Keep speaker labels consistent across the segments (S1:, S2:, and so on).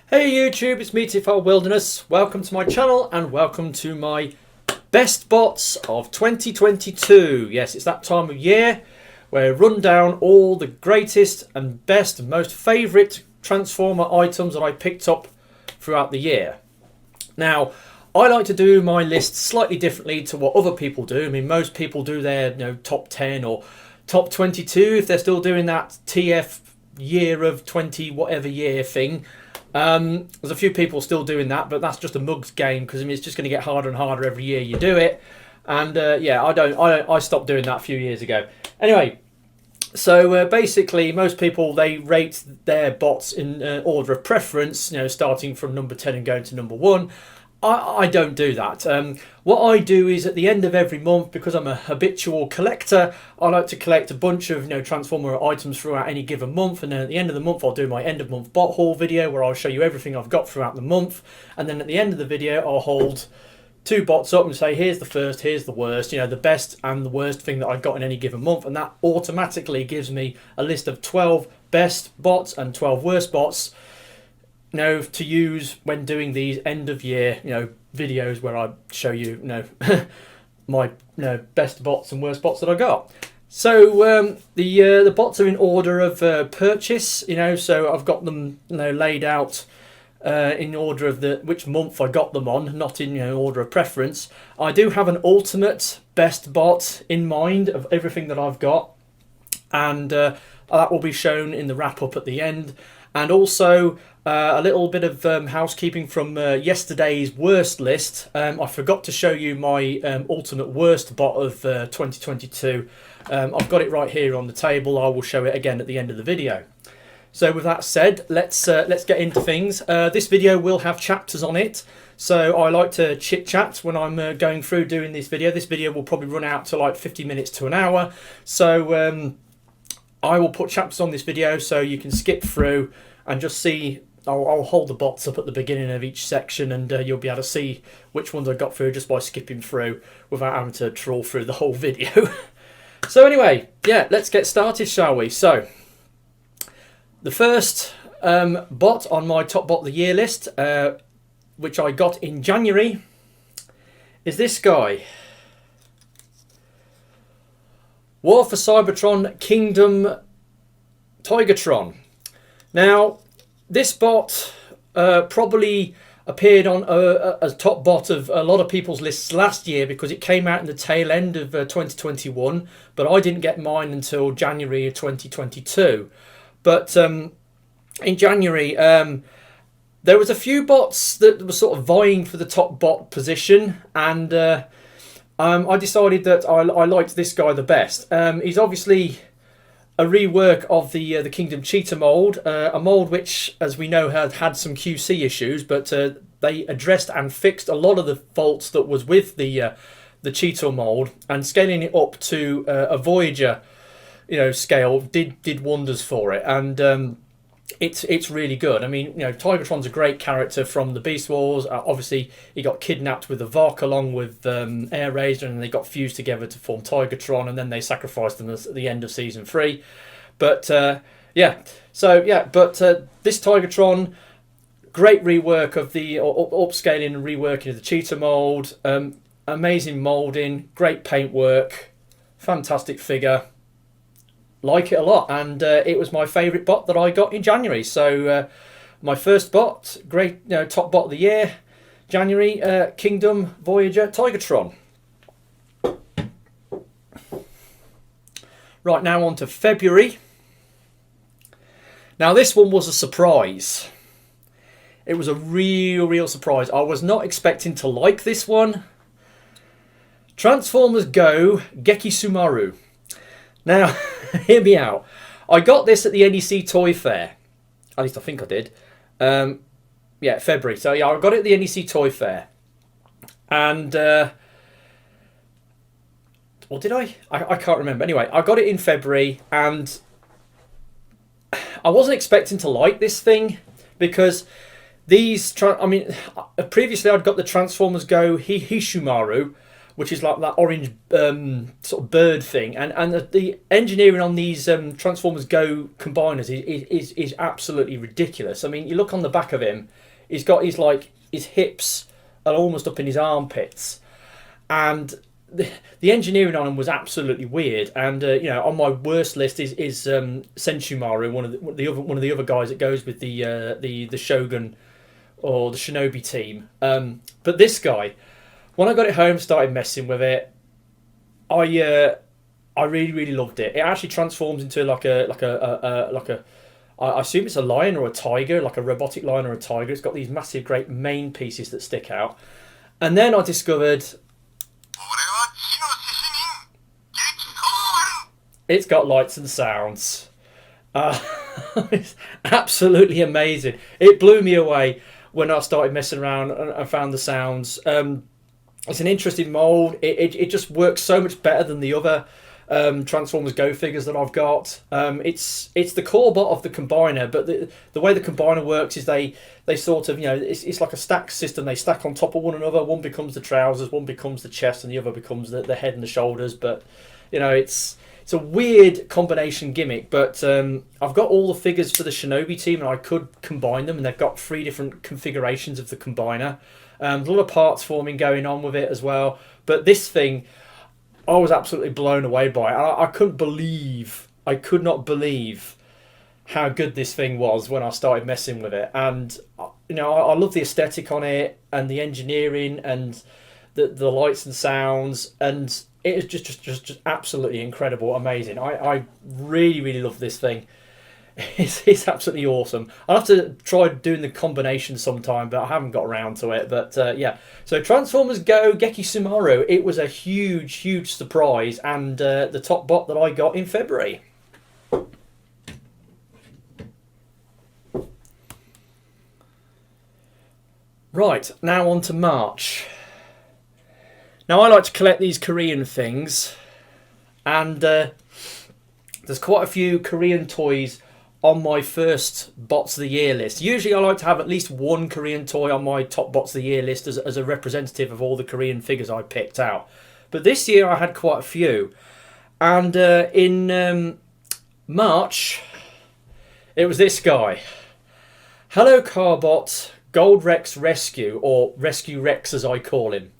S1: Hey YouTube, it's me Tifal Wilderness. Welcome to my channel and welcome to my best bots of 2022. Yes, it's that time of year where I run down all the greatest and best, most favourite Transformer items that I picked up throughout the year. Now, I like to do my list slightly differently to what other people do. I mean, most people do their top 10 or top 22 if they're still doing that TF year of 20 whatever year thing. There's a few people still doing that, but that's just a mugs game because I mean it's just going to get harder and harder every year you do it. And yeah, I stopped doing that a few years ago. Anyway, so basically most people, they rate their bots in order of preference, you know, starting from number 10 and going to number 1. I don't do that. What I do is at the end of every month, because I'm a habitual collector, I like to collect a bunch of Transformer items throughout any given month, and then at the end of the month I'll do my end of month bot haul video where I'll show you everything I've got throughout the month, and then at the end of the video I'll hold two bots up and say here's the first, here's the worst, the best and the worst thing that I've got in any given month, and that automatically gives me a list of 12 best bots and 12 worst bots to use when doing these end of year videos where I show you my best bots and worst bots that I got. So the bots are in order of purchase, so I've got them laid out in order of which month I got them on, not in order of preference. I do have an ultimate best bot in mind of everything that I've got, and that will be shown in the wrap up at the end. And also a little bit of housekeeping from yesterday's worst list. I forgot to show you my ultimate worst bot of 2022. I've got it right here on the table. I will show it again at the end of the video. So with that said, let's get into things. This video will have chapters on it, so I like to chit chat when I'm going through doing this video. This video will probably run out to like 50 minutes to an hour. So I will put chapters on this video so you can skip through and just see. I'll hold the bots up at the beginning of each section, and you'll be able to see which ones I got through just by skipping through without having to trawl through the whole video. So anyway, yeah, let's get started, shall we? So the first bot on my top bot of the year list, which I got in January, is this guy. War for Cybertron Kingdom Tigertron. Now, this bot probably appeared on a top bot of a lot of people's lists last year because it came out in the tail end of 2021, but I didn't get mine until January of 2022. But in January, there was a few bots that were sort of vying for the top bot position, and I decided that I liked this guy the best. He's obviously a rework of the Kingdom Cheetah mould, a mould which, as we know, had some QC issues, but they addressed and fixed a lot of the faults that was with the Cheetah mould, and scaling it up to a Voyager scale did wonders for it, and it's really good. I mean, Tigertron's a great character from the Beast Wars. Obviously, he got kidnapped with the Vark along with Air Hyde, and they got fused together to form Tigertron, and then they sacrificed them at the end of season 3. But yeah, so yeah, but this Tigertron, great rework of the upscaling and reworking of the Cheetah mould. Amazing moulding, great paint work, fantastic figure. Like it a lot, and it was my favourite bot that I got in January. So my first bot, great top bot of the year, January, Kingdom Voyager Tigertron. Right, now on to February. Now this one was a surprise. It was a real surprise. I was not expecting to like this one. Transformers Go Geki Soumaru. Now, hear me out. I got this at the NEC Toy Fair. At least I think I did. Yeah, February. So yeah, I got it at the NEC Toy Fair. And, or did I? I can't remember. Anyway, I got it in February, and I wasn't expecting to like this thing because these... previously I'd got the Transformers Go Hishumaru, which is like that orange sort of bird thing, and the engineering on these Transformers Go combiners is absolutely ridiculous. I mean, you look on the back of him, he's got his hips are almost up in his armpits, and the engineering on him was absolutely weird. And on my worst list is Soumaru, one of the other guys that goes with the Shogun or the Shinobi team. But this guy, when I got it home, started messing with it, I really, really loved it. It actually transforms into like a I assume it's a lion or a tiger, like a robotic lion or a tiger. It's got these massive, great mane pieces that stick out. And then I discovered it's got lights and sounds. It's absolutely amazing. It blew me away when I started messing around and found the sounds. It's an interesting mould. It just works so much better than the other Transformers Go figures that I've got. It's the Carbot of the combiner, but the way the combiner works is they sort of, it's like a stack system. They stack on top of one another. One becomes the trousers, one becomes the chest, and the other becomes the head and the shoulders. But it's a weird combination gimmick. But I've got all the figures for the Shinobi team, and I could combine them, and they've got 3 different configurations of the combiner. There's a lot of parts forming going on with it as well. But this thing, I was absolutely blown away by it. I could not believe how good this thing was when I started messing with it. And I love the aesthetic on it and the engineering and the lights and sounds, and it is just absolutely incredible, amazing. I really, really love this thing. It's absolutely awesome. I'll have to try doing the combination sometime, but I haven't got around to it. But yeah, so Transformers Go Geki Soumaru, it was a huge, huge surprise, and the top bot that I got in February. Right, now on to March. Now I like to collect these Korean things, and there's quite a few Korean toys on my first Bots of the Year list. Usually I like to have at least one Korean toy on my top Bots of the Year list as a representative of all the Korean figures I picked out. But this year I had quite a few. And in March, it was this guy. Hello Carbot Gold Rex Rescue, or Rescue Rex as I call him.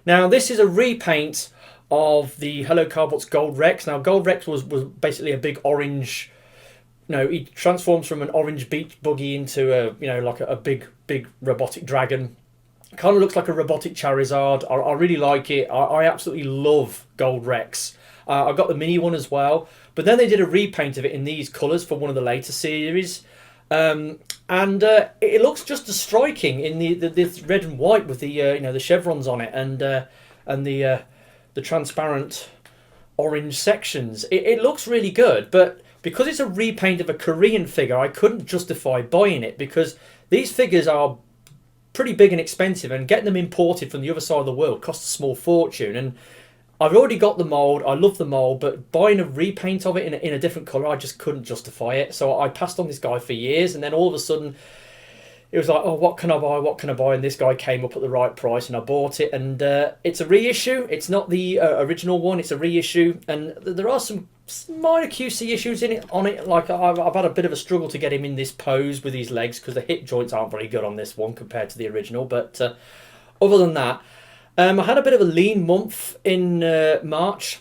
S1: Now this is a repaint of the Hello Carbot's Gold Rex. Now Gold Rex was basically a big orange... he transforms from an orange beach buggy into a big robotic dragon. Kind of looks like a robotic Charizard. I really like it. I absolutely love Gold Rex. I got the mini one as well, but then they did a repaint of it in these colours for one of the later series, and it looks just as striking in the red and white with the chevrons on it and the transparent orange sections. It looks really good, but because it's a repaint of a Korean figure, I couldn't justify buying it, because these figures are pretty big and expensive, and getting them imported from the other side of the world costs a small fortune. And I've already got the mould, I love the mould, but buying a repaint of it in a different colour, I just couldn't justify it. So I passed on this guy for years, and then all of a sudden it was like, oh, what can I buy? What can I buy? And this guy came up at the right price, and I bought it. And it's a reissue. It's not the original one. It's a reissue, and there are some minor QC issues on it. Like I've had a bit of a struggle to get him in this pose with his legs, because the hip joints aren't very good on this one compared to the original. But other than that, I had a bit of a lean month in March,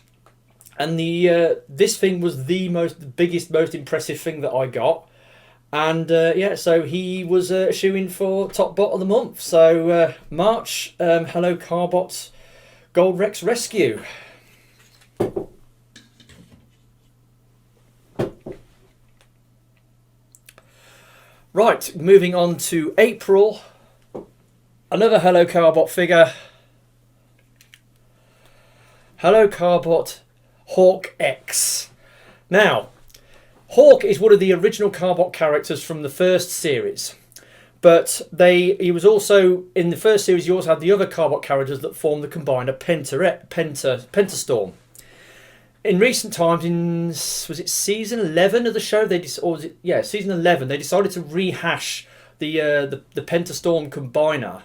S1: and this thing was the biggest, most impressive thing that I got. And so he was shooing for top bot of the month. So March, Hello Carbot Gold Rex Rescue. Right, moving on to April. Another Hello Carbot figure. Hello Carbot Hawk X. Now, Hawk is one of the original Carbot characters from the first series, but he was also in the first series. You also had the other Carbot characters that formed the combiner Pentastorm. In recent times, was it season 11 of the show? Season 11. They decided to rehash the Pentastorm combiner,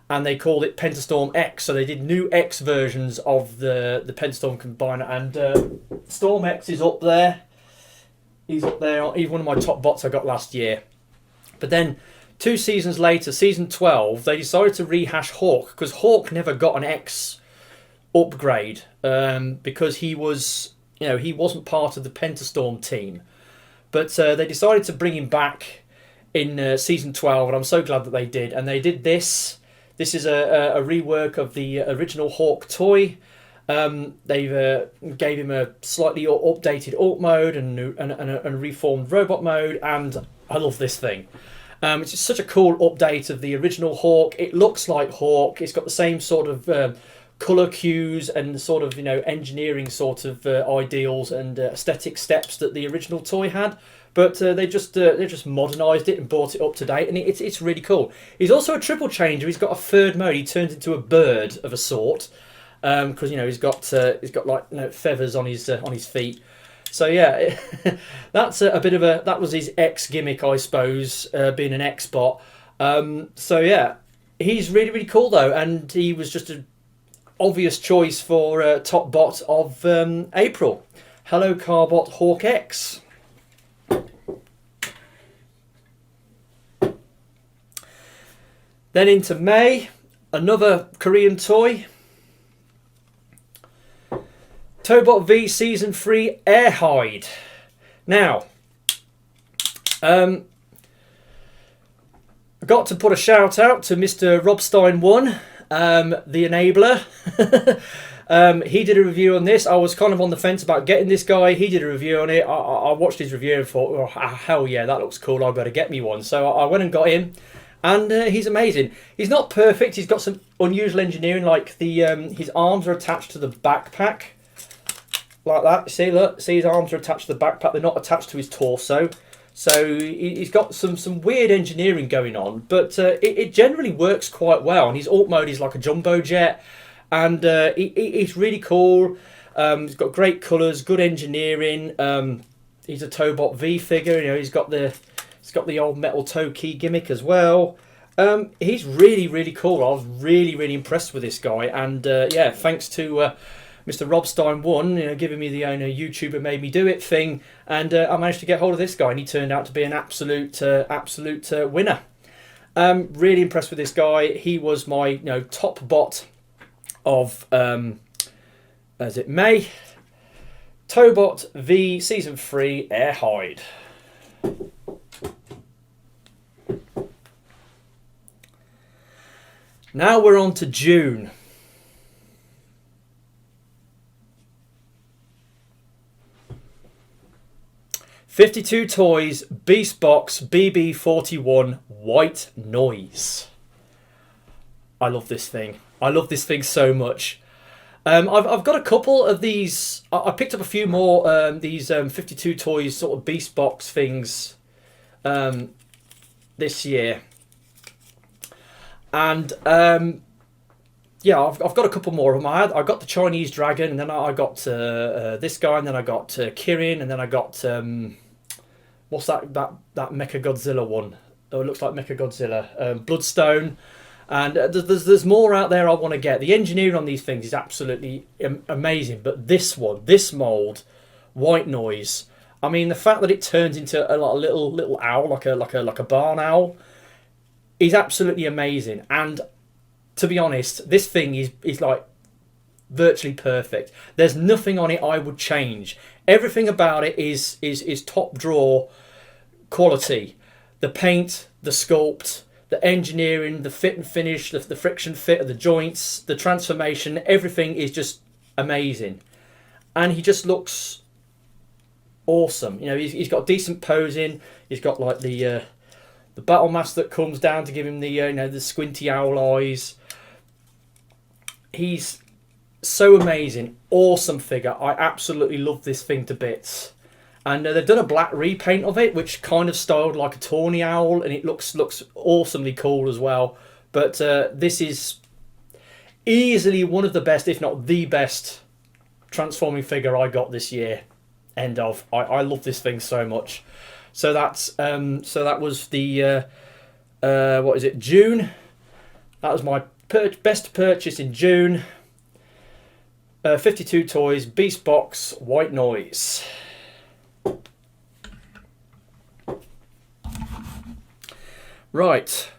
S1: and they called it Pentastorm X. So they did new X versions of the Pentastorm Combiner, and Storm X is up there. He's up there. He's one of my top bots I got last year. But then 2 seasons later, season 12, they decided to rehash Hawk, because Hawk never got an X upgrade because he was, he wasn't part of the Pentastorm team. But they decided to bring him back in season 12, and I'm so glad that they did. And they did this. This is a rework of the original Hawk toy. They've gave him a slightly updated alt mode and a reformed robot mode, and I love this thing. It's just such a cool update of the original Hawk. It looks like Hawk. It's got the same sort of colour cues and sort of engineering sort of ideals and aesthetic steps that the original toy had. But they just modernised it and brought it up to date, and it's really cool. He's also a triple changer. He's got a third mode. He turns into a bird of a sort, because he's got like feathers on his feet. So yeah, that's a bit of that was his X gimmick, I suppose, being an X bot. So yeah, he's really, really cool though, and he was just an obvious choice for top bot of April. Hello Carbot Hawk X. Then into May, another Korean toy. Tobot V Season 3 Air Hyde. Now, I got to put a shout out to Mr. Robstein1, the enabler. He did a review on this. I was kind of on the fence about getting this guy. He did a review on it. I watched his review and thought, oh, hell yeah, that looks cool. I better get me one. So I went and got him. And he's amazing. He's not perfect. He's got some unusual engineering, like the his arms are attached to the backpack, like that. See, look, see his arms are attached to the backpack. They're not attached to his torso. So he's got some weird engineering going on, but it generally works quite well. And his alt mode is like a jumbo jet, and he's really cool. He's got great colours, good engineering. He's a Tobot V figure. He's got the old metal toe key gimmick as well. He's really, really cool. I was really, really impressed with this guy. And yeah, thanks to Mr. Robstein1, giving me the YouTuber made me do it thing. And I managed to get hold of this guy, and he turned out to be an absolute winner. Really impressed with this guy. He was my top bot of May. Tobot V Season 3 Air Hyde. Now we're on to June. $52 Toys Beast Box BB41 White Noise. I love this thing. I love this thing so much. I've got a couple of these. I picked up a few more these 52 Toys sort of Beast Box things this year. And yeah, I've got a couple more of them. I got the Chinese Dragon, and then I got this guy, and then I got Kirin, and then I got what's that Mecha Godzilla one? Oh, it looks like Mecha Godzilla. Bloodstone, and there's more out there I want to get. The engineering on these things is absolutely amazing, but this one, this mold, White Noise. I mean, the fact that it turns into a little owl, like a barn owl, is absolutely amazing. And to be honest, this thing is like virtually perfect. There's nothing on it I would change. Everything about it is top drawer quality. The paint, the sculpt, the engineering, the fit and finish, the friction fit of the joints, the transformation, everything is just amazing. And he just looks awesome. He's got decent posing. He's got like the battle mask that comes down to give him the the squinty owl eyes. He's so amazing, awesome figure. I absolutely love this thing to bits. And they've done a black repaint of it, which kind of styled like a tawny owl, and it looks awesomely cool as well. But this is easily one of the best, if not the best, transforming figure I got this year. End of. I love this thing so much. So that's that was the what is it, June? That was my best purchase in June. 52 toys, Beast Box, White Noise. Right,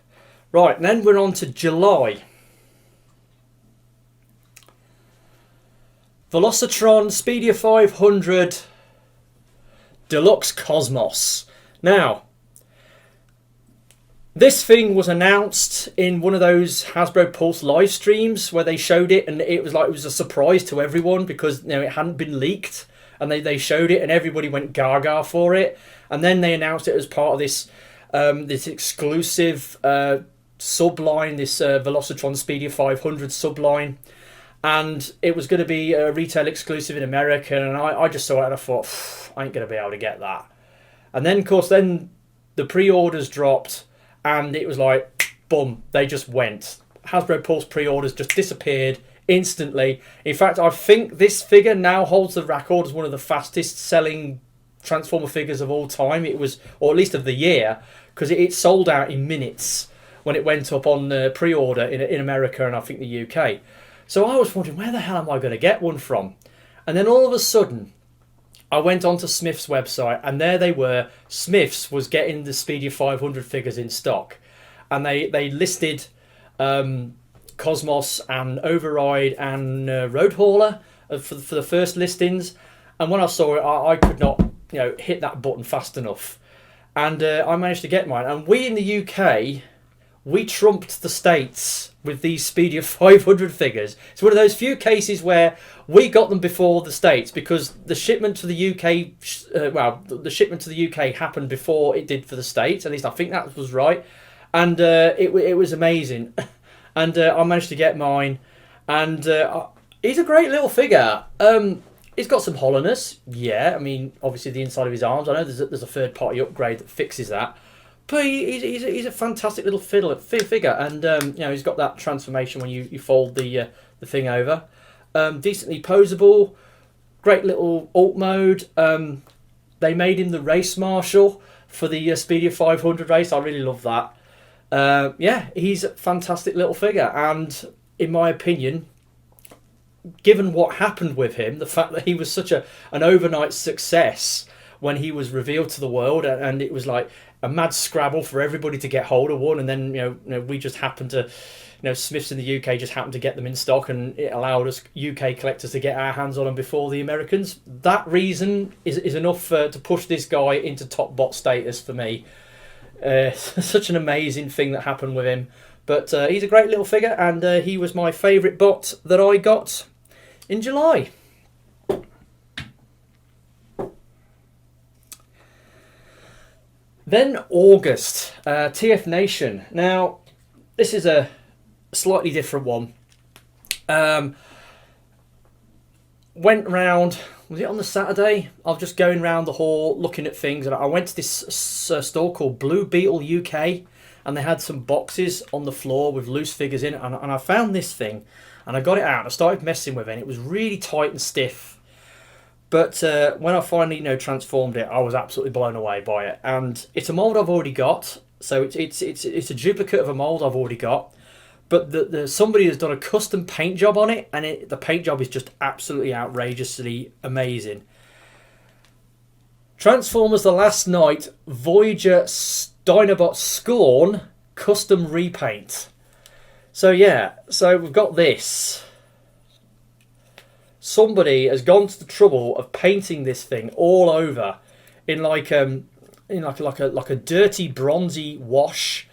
S1: and then we're on to July. Velocitron, Speedia 500, Deluxe Cosmos. Now, this thing was announced in one of those Hasbro Pulse live streams where they showed it, and it was a surprise to everyone because it hadn't been leaked, and they showed it and everybody went gaga for it, and then they announced it as part of this exclusive subline, this Velocitron Speedia 500 subline, and it was going to be a retail exclusive in America, and I just saw it and I thought, I ain't going to be able to get that. And then, of course, then the pre-orders dropped, and it was like, boom, they just went. Hasbro Pulse pre-orders just disappeared instantly. In fact, I think this figure now holds the record as one of the fastest selling Transformer figures of all time. It was, or at least of the year, because it sold out in minutes when it went up on pre-order in America and I think the UK. So I was wondering, where the hell am I going to get one from? And then all of a sudden, I went onto Smith's website, and there they were. Smith's was getting the Speedia 500 figures in stock, and they listed Cosmos and Override and Road Hauler for the first listings. And when I saw it, I could not hit that button fast enough, and I managed to get mine. And we in the UK, we trumped the States with these Speedia 500 figures. It's one of those few cases where we got them before the States, because the shipment to the UK, the shipment to the UK happened before it did for the States. At least I think that was right. And it was amazing. And I managed to get mine. And he's a great little figure. He's got some hollowness. Yeah, I mean, obviously the inside of his arms. I know there's a third-party upgrade that fixes that. But he's a fantastic little figure, and he's got that transformation when you fold the thing over. Decently posable, great little alt mode. They made him the race marshal for the Speedia 500 race. I really love that. He's a fantastic little figure, and in my opinion, given what happened with him, the fact that he was such an overnight success when he was revealed to the world, and it was like a mad scrabble for everybody to get hold of one, and then we just happened to, Smiths in the UK just happened to get them in stock, and it allowed us UK collectors to get our hands on them before the Americans. That reason is enough to push this guy into top bot status for me. Such an amazing thing that happened with him, but he's a great little figure, and he was my favourite bot that I got in July. Then August, TF Nation. Now, this is a slightly different one. Went round, was it on the Saturday? I was just going round the hall looking at things, and I went to this store called Blue Beetle UK, and they had some boxes on the floor with loose figures in it, and I found this thing, and I got it out, and I started messing with it, and it was really tight and stiff. But when I finally transformed it, I was absolutely blown away by it. And it's a mould I've already got, so it's a duplicate of a mould I've already got. But somebody has done a custom paint job on it, and the paint job is just absolutely outrageously amazing. Transformers The Last Night, Voyager Dinobot Scorn, custom repaint. So yeah, so we've got this. Somebody has gone to the trouble of painting this thing all over in like a dirty bronzy wash,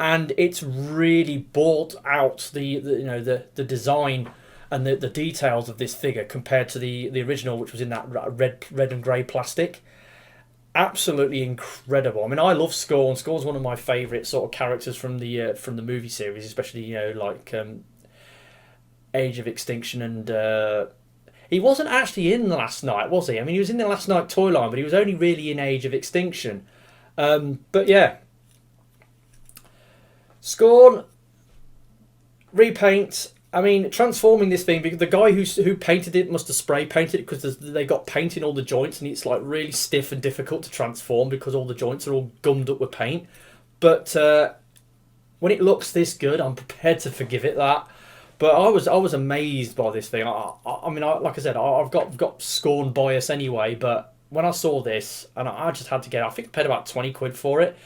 S1: and it's really brought out the design and the details of this figure compared to the original, which was in that red and grey plastic. Absolutely incredible. I mean, I love Scorn. Scorn's one of my favourite sort of characters from the movie series, especially Age of Extinction, and he wasn't actually in Last Night, was he? I mean, he was in the Last Night toy line, but he was only really in Age of Extinction. But yeah, Scorn repaint. I mean, transforming this thing, because the guy who painted it must have spray painted it, because they got paint in all the joints, and it's like really stiff and difficult to transform because all the joints are all gummed up with paint. But when it looks this good, I'm prepared to forgive it that. But I was amazed by this thing. I mean, like I said, I've got Scorn bias anyway. But when I saw this, and I just had to get it, I think I paid about 20 quid for it,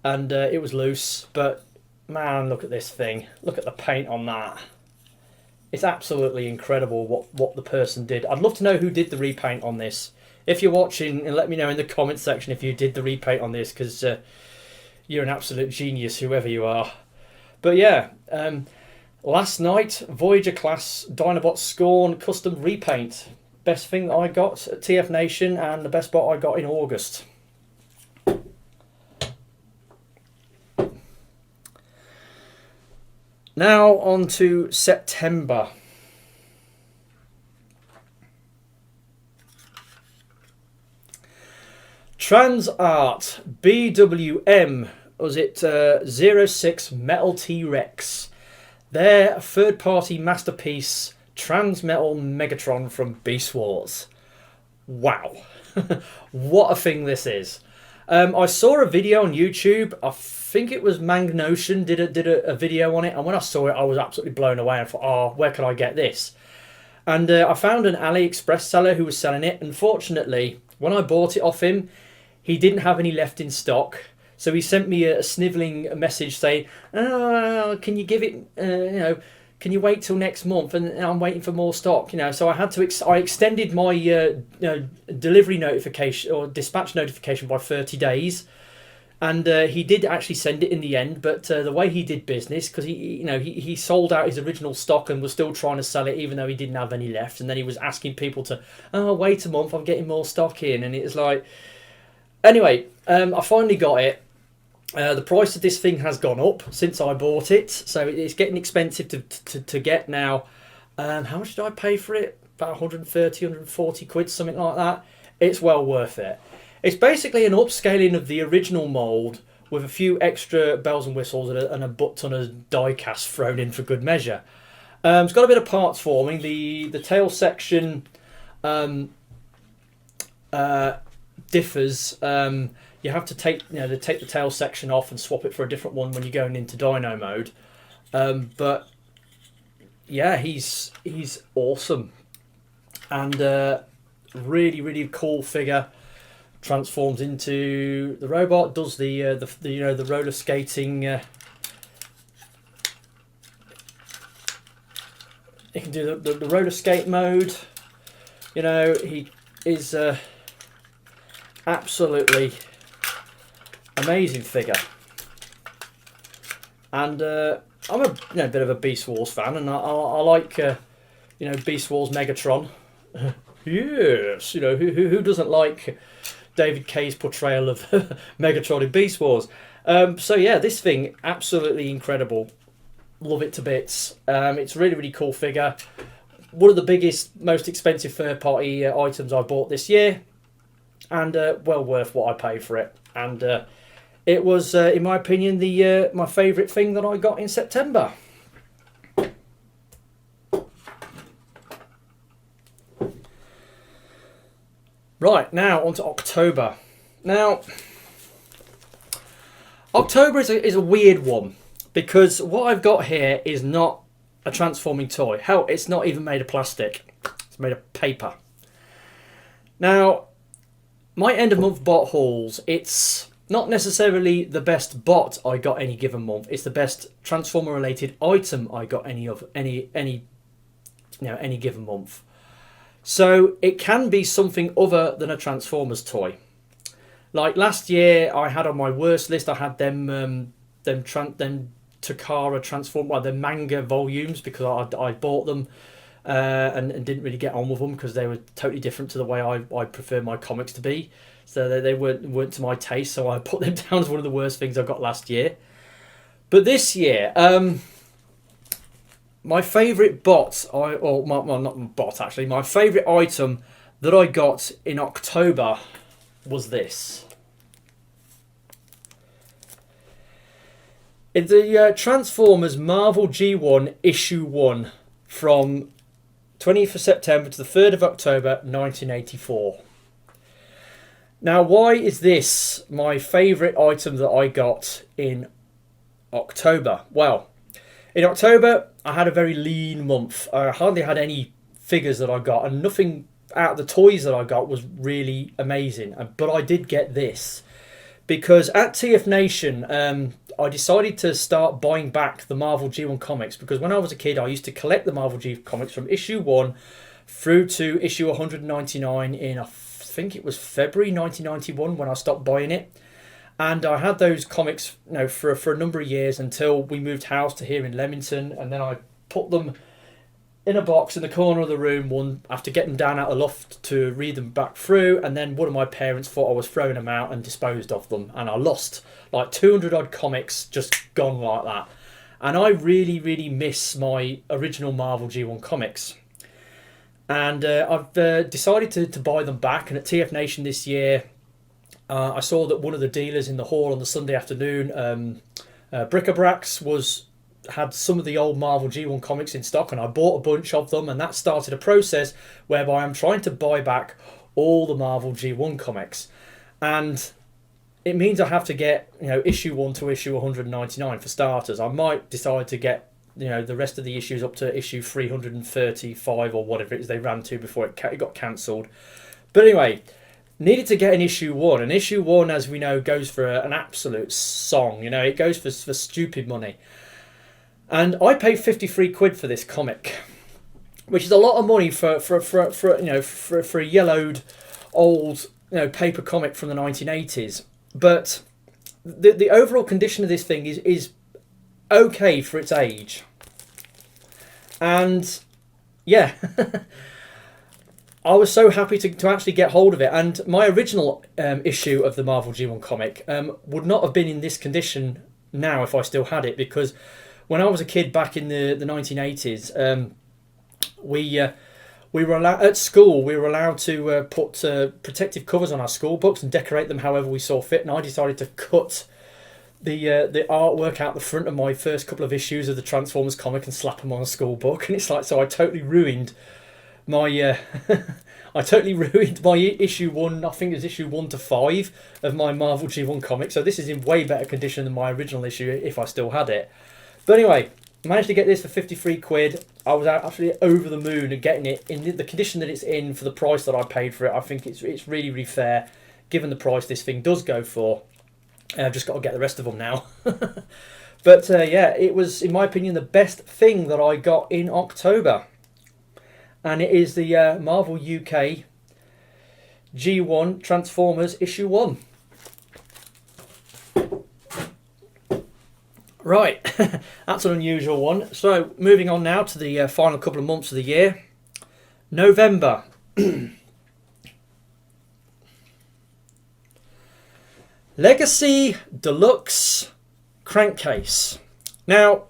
S1: and it was loose. But man, look at this thing. Look at the paint on that. It's absolutely incredible what the person did. I'd love to know who did the repaint on this. If you're watching, and let me know in the comment section if you did the repaint on this, because you're an absolute genius, whoever you are. But yeah, last night, Voyager class Dinobot Scorn custom repaint. Best thing that I got at TF Nation, and the best bot I got in August. Now on to September. TransArt BWM, was it 06 Metal T-Rex. Their third-party masterpiece, Transmetal Megatron from Beast Wars. Wow. What a thing this is. I saw a video on YouTube. I think it was Mangnotion did a video on it, and when I saw it, I was absolutely blown away. I thought, oh, where can I get this? And I found an AliExpress seller who was selling it. Unfortunately, when I bought it off him, he didn't have any left in stock. So he sent me a snivelling message saying, oh, can you give it, can you wait till next month? And I'm waiting for more stock, So I had to, I extended my delivery notification or dispatch notification by 30 days. And he did actually send it in the end, but the way he did business, because he sold out his original stock and was still trying to sell it, even though he didn't have any left. And then he was asking people to, oh, wait a month, I'm getting more stock in. And it was like, anyway, I finally got it. The price of this thing has gone up since I bought it, so it's getting expensive to get now. How much did I pay for it? About 130, 140 quid, something like that. It's well worth it. It's basically an upscaling of the original mould with a few extra bells and whistles and a butt ton of die cast thrown in for good measure. It's got a bit of parts forming. The tail section differs. You have to take the tail section off and swap it for a different one when you're going into dyno mode. But yeah, he's awesome, and really, really cool figure. Transforms into the robot, does the roller skating. He can do the roller skate mode. He is absolutely amazing figure. And I'm a bit of a Beast Wars fan, and I like Beast Wars Megatron. Yes, who doesn't like David Kay's portrayal of Megatron in Beast Wars? So yeah, this thing, absolutely incredible. Love it to bits. It's a really, really cool figure. One of the biggest, most expensive third-party items I bought this year, and well worth what I paid for it. And it was, in my opinion, my favourite thing that I got in September. Right, now on to October. Now, October is a weird one, because what I've got here is not a transforming toy. Hell, it's not even made of plastic. It's made of paper. Now, my end of month bot hauls, it's not necessarily the best bot I got any given month. It's the best transformer related item I got any given month. So it can be something other than a Transformers toy. Like last year, I had on my worst list, I had them Takara Transform, the manga volumes, because I bought them and didn't really get on with them because they were totally different to the way I prefer my comics to be. So they weren't to my taste, so I put them down as one of the worst things I got last year. But this year, my favourite bot, my favourite item that I got in October was this. It's the Transformers Marvel G1 Issue 1 from 20th of September to the 3rd of October 1984. Now, why is this my favourite item that I got in October. Well, in October, I had a very lean month. I hardly had any figures that I got, and nothing out of the toys that I got was really amazing. But I did get this, because at TF Nation, I decided to start buying back the Marvel G1 comics, because when I was a kid, I used to collect the Marvel G comics from issue 1 through to issue 199 in, I think it was February 1991 when I stopped buying it. And I had those comics, you know, for a number of years until we moved house to here in Leamington, and then I put them in a box in the corner of the room one after getting them down out of the loft to read them back through, and then one of my parents thought I was throwing them out and disposed of them, and I lost like 200 odd comics just gone like that. And I really miss my original Marvel G1 comics, and I've decided to buy them back. And at TF Nation this year, I saw that one of the dealers in the hall on the Sunday afternoon, Bric-a-Bracs, had some of the old Marvel G1 comics in stock, and I bought a bunch of them, and that started a process whereby I'm trying to buy back all the Marvel G1 comics. And it means I have to get, you know, issue 1 to issue 199 for starters. I might decide to get, you know, the rest of the issues up to issue 335 or whatever it is they ran to before it got cancelled. But anyway, needed to get an issue 1, and issue 1, as we know, goes for an absolute song. You know, it goes for stupid money. And I paid 53 quid for this comic, which is a lot of money for a yellowed old, you know, paper comic from the 1980s. But the overall condition of this thing is okay for its age. And yeah, I was so happy to actually get hold of it. And my original issue of the Marvel G1 comic would not have been in this condition now if I still had it, because when I was a kid back in the 1980s, we were allowed at school. We were allowed to put protective covers on our school books and decorate them however we saw fit. And I decided to cut the artwork out the front of my first couple of issues of the Transformers comic and slap them on a school book. And it's like, so I totally ruined my issue 1. I think it was issue 1 to 5 of my Marvel G1 comic. So this is in way better condition than my original issue if I still had it. But anyway, managed to get this for 53 quid. I was absolutely over the moon at getting it in the condition that it's in for the price that I paid for it. I think it's really fair, given the price this thing does go for. I've just got to get the rest of them now. But yeah, it was, in my opinion, the best thing that I got in October. And it is the Marvel UK G1 Transformers issue 1. Right, that's an unusual one. So moving on now to the final couple of months of the year. November. Legacy Deluxe Crankcase. Now,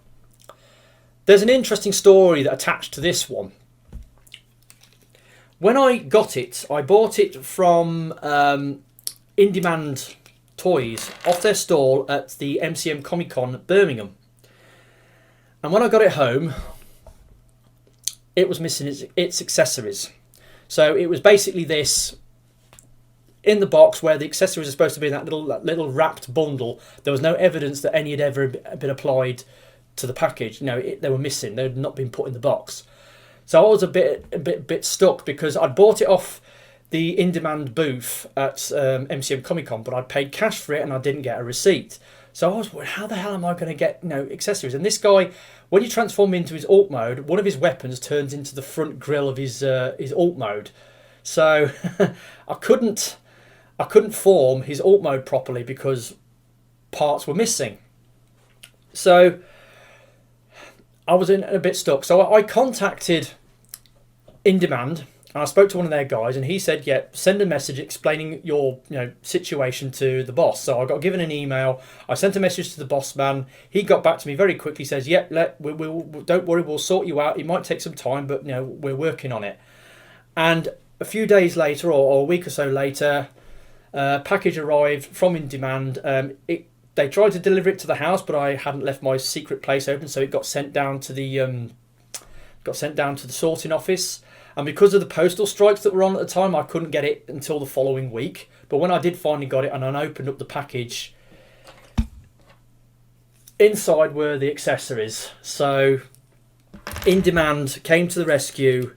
S1: there's an interesting story that attached to this one. When I got it, I bought it from In Demand Toys off their stall at the MCM Comic Con Birmingham. And when I got it home, it was missing its accessories. So it was basically this in the box where the accessories are supposed to be in that little wrapped bundle. There was no evidence that any had ever been applied to the package. You know, they were missing. They had not been put in the box. So I was a bit stuck, because I'd bought it off the in-demand booth at MCM Comic Con, but I'd paid cash for it and I didn't get a receipt. So I was wondering, how the hell am I going to get, you know, accessories? And this guy, when you transform into his alt mode, one of his weapons turns into the front grille of his alt mode. So I couldn't form his alt mode properly because parts were missing. So I was in a bit stuck. So I contacted In Demand. And I spoke to one of their guys, and he said, "Yeah, send a message explaining your, you know, situation to the boss." So I got given an email. I sent a message to the boss man. He got back to me very quickly. Says, "Yeah, don't worry, we'll sort you out. It might take some time, but you know, we're working on it." And a few days later, or a week or so later, package arrived from In Demand. They tried to deliver it to the house, but I hadn't left my secret place open, so it got sent down to the sorting office. And because of the postal strikes that were on at the time, I couldn't get it until the following week. But when I did finally got it and I opened up the package, inside were the accessories. So In Demand came to the rescue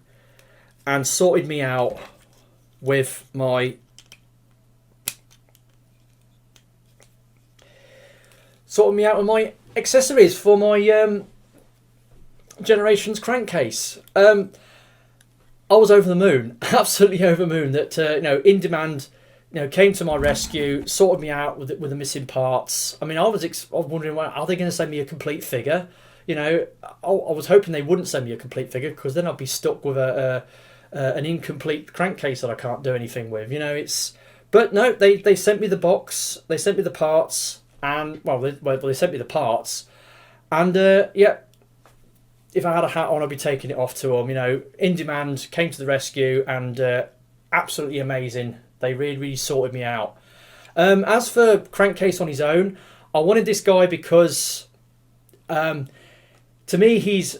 S1: and sorted me out with my accessories for my Generations crankcase. I was over the moon, absolutely over the moon that In Demand came to my rescue, sorted me out with the missing parts. I mean, I was wondering, well, are they going to send me a complete figure? I was hoping they wouldn't send me a complete figure, because then I'd be stuck with an incomplete crankcase that I can't do anything with. But no, they sent me the box, they sent me the parts, and they sent me the parts, and yeah. If I had a hat on, I'd be taking it off to them. In Demand came to the rescue, and absolutely amazing. They really, really sorted me out. As for Crankcase on his own, I wanted this guy because, to me, he's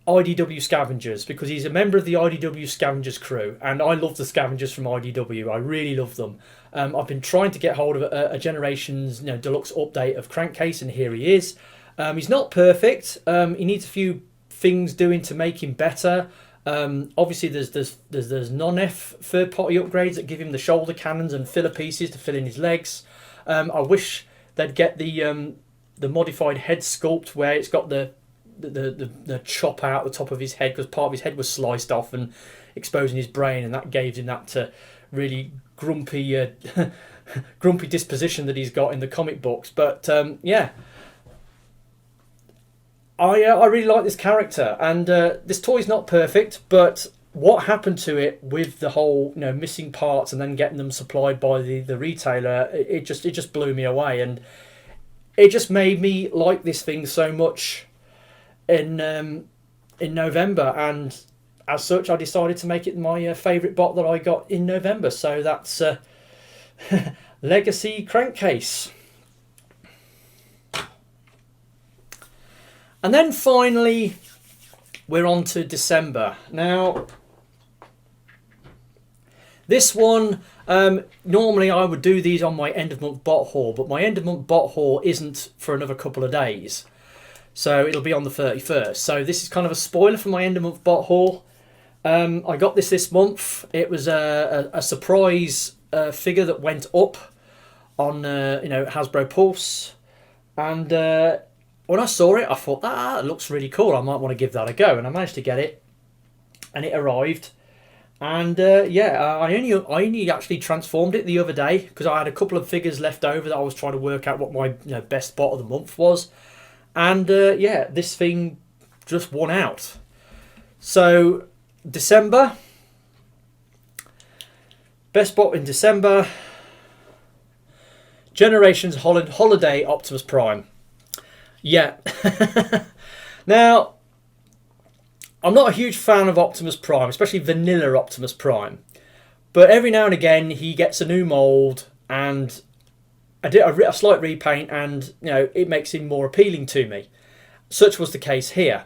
S1: IDW Scavengers, because he's a member of the IDW Scavengers crew, and I love the Scavengers from IDW. I really love them. I've been trying to get hold of a Generations Deluxe update of Crankcase, and here he is. He's not perfect. He needs a few things doing to make him better. Obviously there's non-F third-party upgrades that give him the shoulder cannons and filler pieces to fill in his legs. I wish they'd get the modified head sculpt where it's got the chop out the top of his head, because part of his head was sliced off and exposing his brain, and that gave him that really grumpy grumpy disposition that he's got in the comic books. But yeah, I really like this character, and this toy's not perfect, but what happened to it with the whole missing parts and then getting them supplied by the retailer, it just blew me away, and it just made me like this thing so much in November, and as such I decided to make it my favourite bot that I got in November. So that's Legacy Crankcase. And then finally, we're on to December. Now, this one, normally I would do these on my end of month bot haul, but my end of month bot haul isn't for another couple of days. So it'll be on the 31st. So this is kind of a spoiler for my end of month bot haul. I got this month. It was a surprise figure that went up on Hasbro Pulse, and when I saw it, I thought, that looks really cool. I might want to give that a go. And I managed to get it. And it arrived. And I only actually transformed it the other day, because I had a couple of figures left over that I was trying to work out what my best bot of the month was. And this thing just won out. So, December. Best bot in December. Generations Holiday Optimus Prime. Yeah. Now, I'm not a huge fan of Optimus Prime, especially vanilla Optimus Prime. But every now and again, he gets a new mould and a slight repaint, and it makes him more appealing to me. Such was the case here.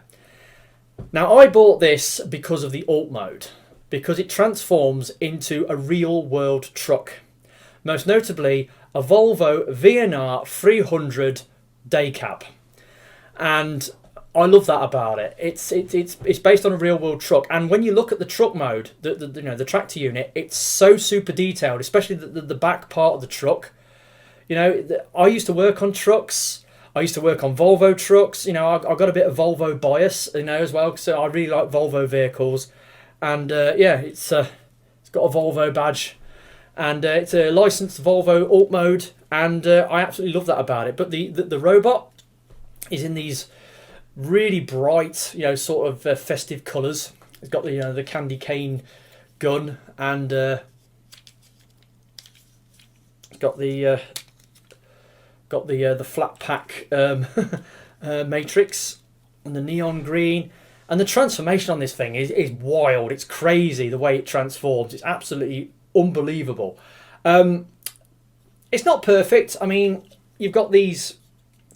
S1: Now, I bought this because of the alt mode, because it transforms into a real world truck. Most notably, a Volvo VNR 300 day cab. And I love that about it. It's based on a real world truck, and when you look at the truck mode, the tractor unit, it's so super detailed, especially the back part of the truck. I used to work on trucks. I used to work on Volvo trucks. I've got a bit of Volvo bias, as well. So I really like Volvo vehicles, and it's got a Volvo badge, and it's a licensed Volvo alt mode, and I absolutely love that about it. But the robot is in these really bright, sort of festive colours. It's got the candy cane gun, and got the flat pack matrix, and the neon green, and the transformation on this thing is wild. It's crazy the way it transforms. It's absolutely unbelievable. It's not perfect. I mean, you've got these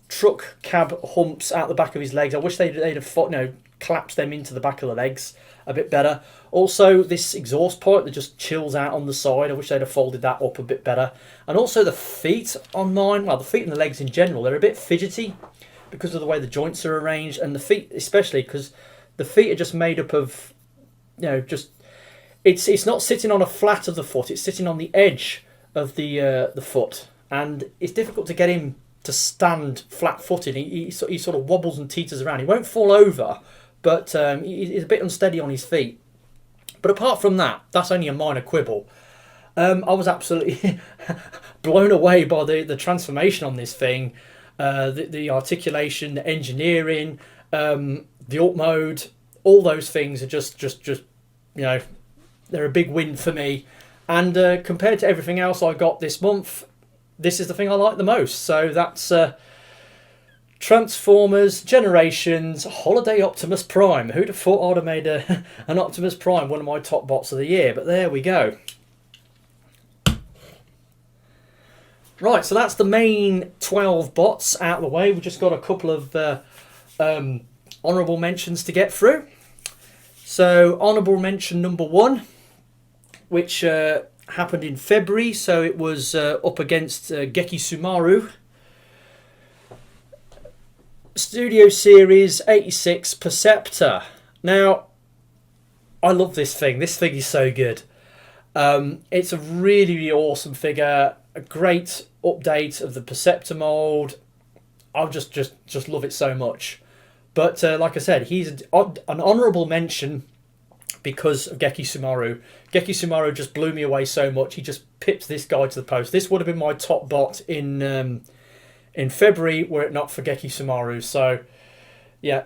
S1: truck cab humps out the back of his legs. I wish they'd have collapsed them into the back of the legs a bit better. Also, this exhaust pipe that just chills out on the side, I wish they'd have folded that up a bit better. And also the feet on mine, well, the feet and the legs in general, they're a bit fidgety. because of the way the joints are arranged, and the feet especially, because the feet are just made up of, just it's not sitting on a flat of the foot, it's sitting on the edge of the foot, and it's difficult to get him to stand flat-footed. He sort of wobbles and teeters around. He won't fall over, but he's a bit unsteady on his feet. But apart from that, that's only a minor quibble. I was absolutely blown away by the transformation on this thing, the articulation, the engineering, the alt mode. All those things are just they're a big win for me. And compared to everything else I got this month, this is the thing I like the most. So that's Transformers Generations Holiday Optimus Prime. Who'd have thought I'd have made an Optimus Prime one of my top bots of the year? But there we go. Right, so that's the main 12 bots out of the way. We've just got a couple of honourable mentions to get through. So honourable mention number 1, which happened in February. So it was up against Geki Soumaru. Studio Series 86 Perceptor. Now, I love this thing. This thing is so good. It's a really, really awesome figure. A great update of the Perceptor mould. I just love it so much. But like I said, he's an honourable mention because of Geki Soumaru. Geki Soumaru just blew me away so much. He just pipped this guy to the post. This would have been my top bot in February were it not for Geki Soumaru. So yeah,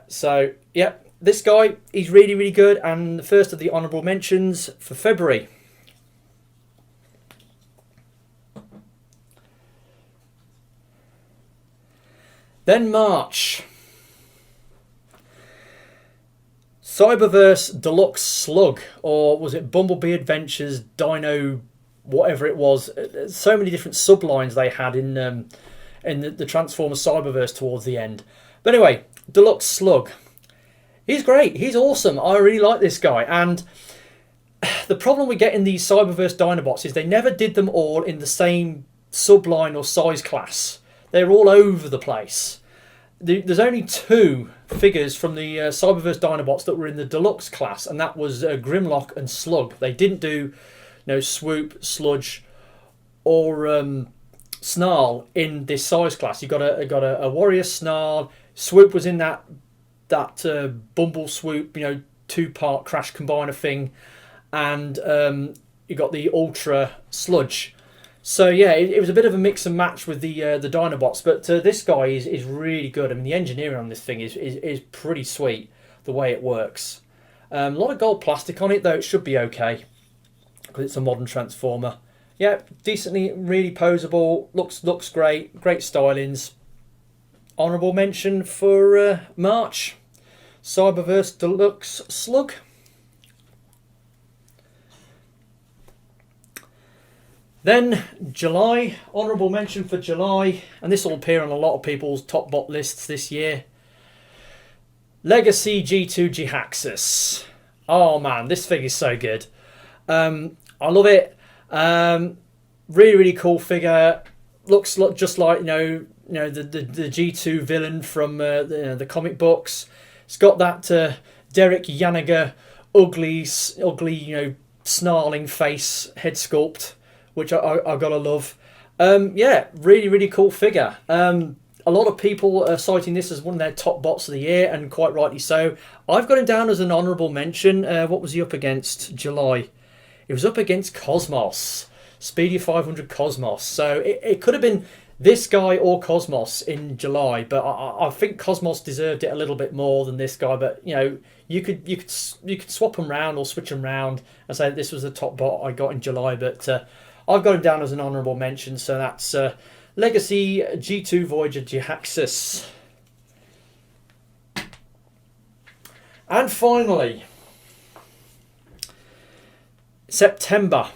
S1: this guy, he's really, really good, and the first of the honourable mentions for February. Then March. Cyberverse Deluxe Slug, or was it Bumblebee Adventures Dino, whatever it was. So many different sublines they had in the Transformers Cyberverse towards the end. But anyway, Deluxe Slug. He's great. He's awesome. I really like this guy. And the problem we get in these Cyberverse Dinobots is they never did them all in the same subline or size class. They're all over the place. There's only 2 figures from the Cyberverse Dinobots that were in the Deluxe class, and that was Grimlock and Slug. They didn't do Swoop, Sludge, or Snarl in this size class. You got a Warrior Snarl. Swoop was in that Bumble Swoop, 2-part Crash Combiner thing, and you got the Ultra Sludge. So yeah, it was a bit of a mix and match with the Dinobots, but this guy is really good. I mean, the engineering on this thing is pretty sweet, the way it works. A lot of gold plastic on it, though it should be okay because it's a modern Transformer. Yeah, decently, really poseable. Looks great. Great stylings. Honourable mention for March. Cyberverse Deluxe Slug. Then July, honourable mention for July, and this will appear on a lot of people's top bot lists this year. Legacy G2 Jhiaxus. Oh man, this figure is so good. I love it. Really, really cool figure. Looks just like the G2 villain from the comic books. It's got that Derek Yaniger ugly, snarling face head sculpt, which I gotta love. Yeah, really, really cool figure. A lot of people are citing this as one of their top bots of the year, and quite rightly so. I've got him down as an honourable mention. What was he up against July? It was up against Cosmos. Speedia 500 Cosmos. So it could have been this guy or Cosmos in July, but I think Cosmos deserved it a little bit more than this guy. But you could swap them round or switch them round and say that this was the top bot I got in July, but I've got him down as an honourable mention, so that's Legacy G2 Voyager Jhiaxus. And finally, September.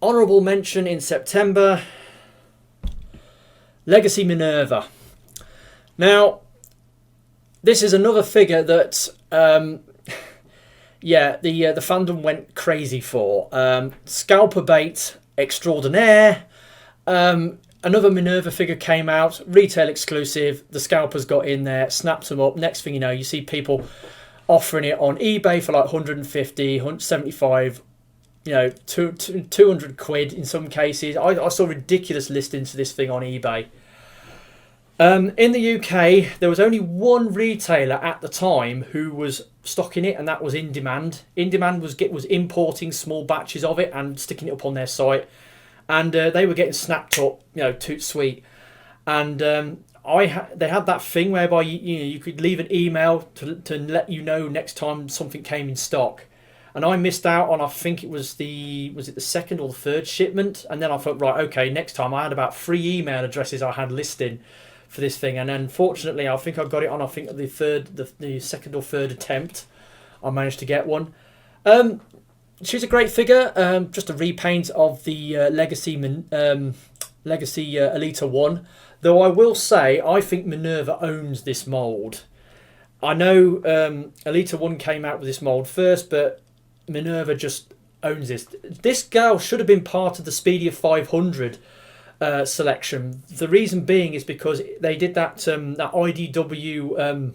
S1: Honourable mention in September, Legacy Minerva. Now, this is another figure that yeah, the fandom went crazy for. Scalper bait extraordinaire. another Minerva figure came out, retail exclusive. The scalpers got in there, snapped them up. Next thing you know, you see people offering it on eBay for like 150, 175, you know, 200 quid in some cases. I saw ridiculous listings for this thing on eBay. In the UK, there was only one retailer at the time who was stocking it, and that was In Demand. In Demand was importing small batches of it and sticking it up on their site, and they were getting snapped up, you know, toot sweet. And they had that thing whereby you could leave an email to let you know next time something came in stock. And I missed out on, I think it was the second or the third shipment, and then I thought, right, okay, next time. I had about 3 email addresses I had listed for this thing, and unfortunately I think I got it on, I think the second or third attempt I managed to get one. She's a great figure, just a repaint of the Legacy Elita 1, though I will say I think Minerva owns this mould. I know Elita 1 came out with this mould first, but Minerva just owns this. This girl should have been part of the Speedia 500 selection. The reason being is because they did that IDW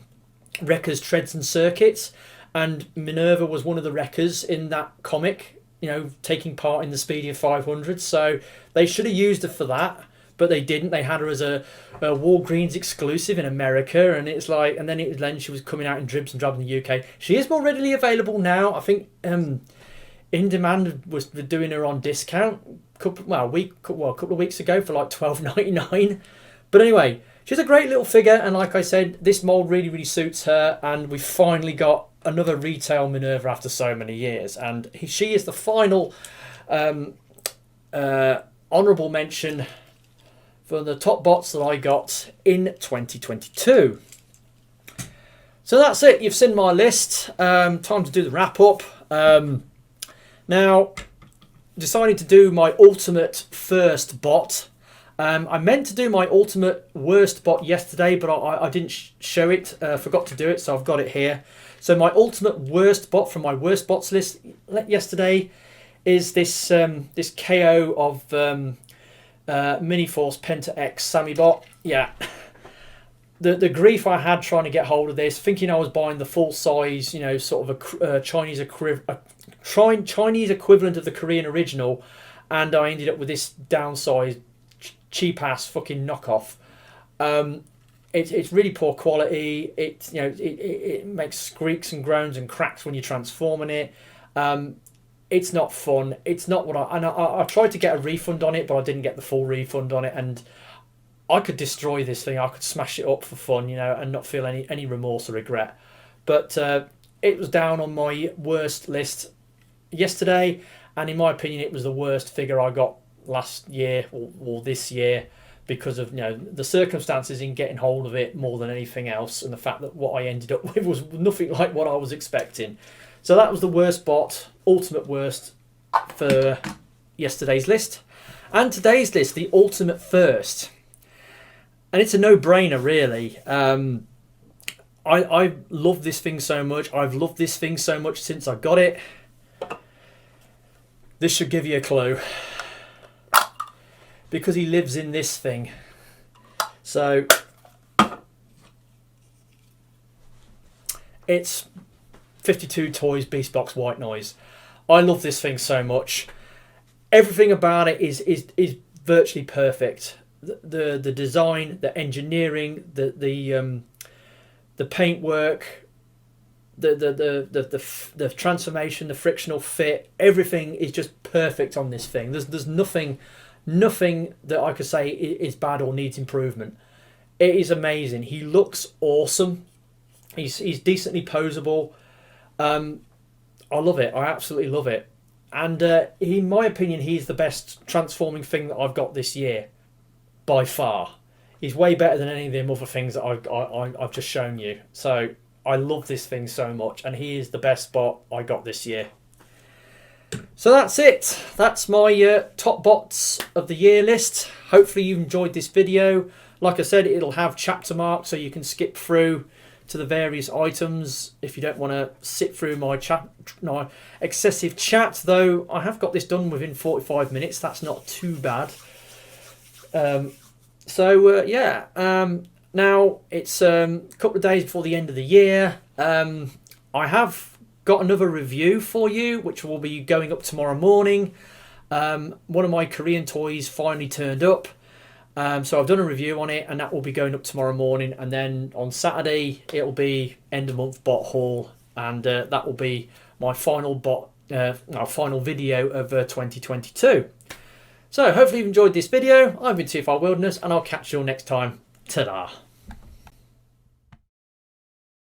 S1: Wreckers, Treads and Circuits, and Minerva was one of the wreckers in that comic, you know, taking part in the Speedia 500. So they should have used her for that, but they didn't. They had her as a Walgreens exclusive in America, and it's like, and then she was coming out in dribs and drabs in the UK. She is more readily available now. I think In Demand was doing her on discount a couple of weeks ago for like $12.99. But anyway, she's a great little figure, and like I said, this mould really suits her, and we finally got another retail Minerva after so many years, and she is the final honourable mention for the top bots that I got in 2022. So that's it. You've seen my list. Time to do the wrap up. Now, decided to do my ultimate first bot. I meant to do my ultimate worst bot yesterday, but I didn't show it. Forgot to do it, so I've got it here. So my ultimate worst bot from my worst bots list yesterday is this this KO of Miniforce Penta X Sammy bot. Yeah. The grief I had trying to get hold of this, thinking I was buying the full size, you know, sort of a Chinese equivalent of the Korean original, and I ended up with this downsized, cheap ass fucking knockoff. It's really poor quality. It makes squeaks and groans and cracks when you're transforming it. It's not fun. It's not what I tried to get a refund on it, but I didn't get the full refund on it, and I could destroy this thing. I could smash it up for fun, you know, and not feel any remorse or regret. But it was down on my worst list yesterday, and in my opinion, it was the worst figure I got last year or this year, because of, you know, the circumstances in getting hold of it more than anything else, and the fact that what I ended up with was nothing like what I was expecting. So that was the worst bot, ultimate worst for yesterday's list. And today's list, the ultimate first. And it's a no-brainer, really. I love this thing so much. I've loved this thing so much since I got it. This should give you a clue, because he lives in this thing. So it's 52 Toys Beast Box White Noise. I love this thing so much. Everything about it is virtually perfect. The design, the engineering, the paintwork, the transformation, the frictional fit, everything is just perfect on this thing. There's nothing that I could say is bad or needs improvement. It is amazing. He looks awesome. He's decently posable. I love it. I absolutely love it. And in my opinion, he's the best transforming thing that I've got this year, by far. He's way better than any of them other things that I've just shown you. So I love this thing so much, and he is the best bot I got this year. So that's it. That's my top bots of the year list. Hopefully you enjoyed this video. Like I said, it'll have chapter marks so you can skip through to the various items if you don't want to sit through my excessive chat, though I have got this done within 45 minutes. That's not too bad. Now it's a couple of days before the end of the year. I have got another review for you, which will be going up tomorrow morning. One of my Korean toys finally turned up. So I've done a review on it, and that will be going up tomorrow morning. And then on Saturday, it'll be end of month bot haul, and that will be my final final video of 2022. So hopefully you've enjoyed this video. I've been TFR Wilderness, and I'll catch you all next time. Ta-da!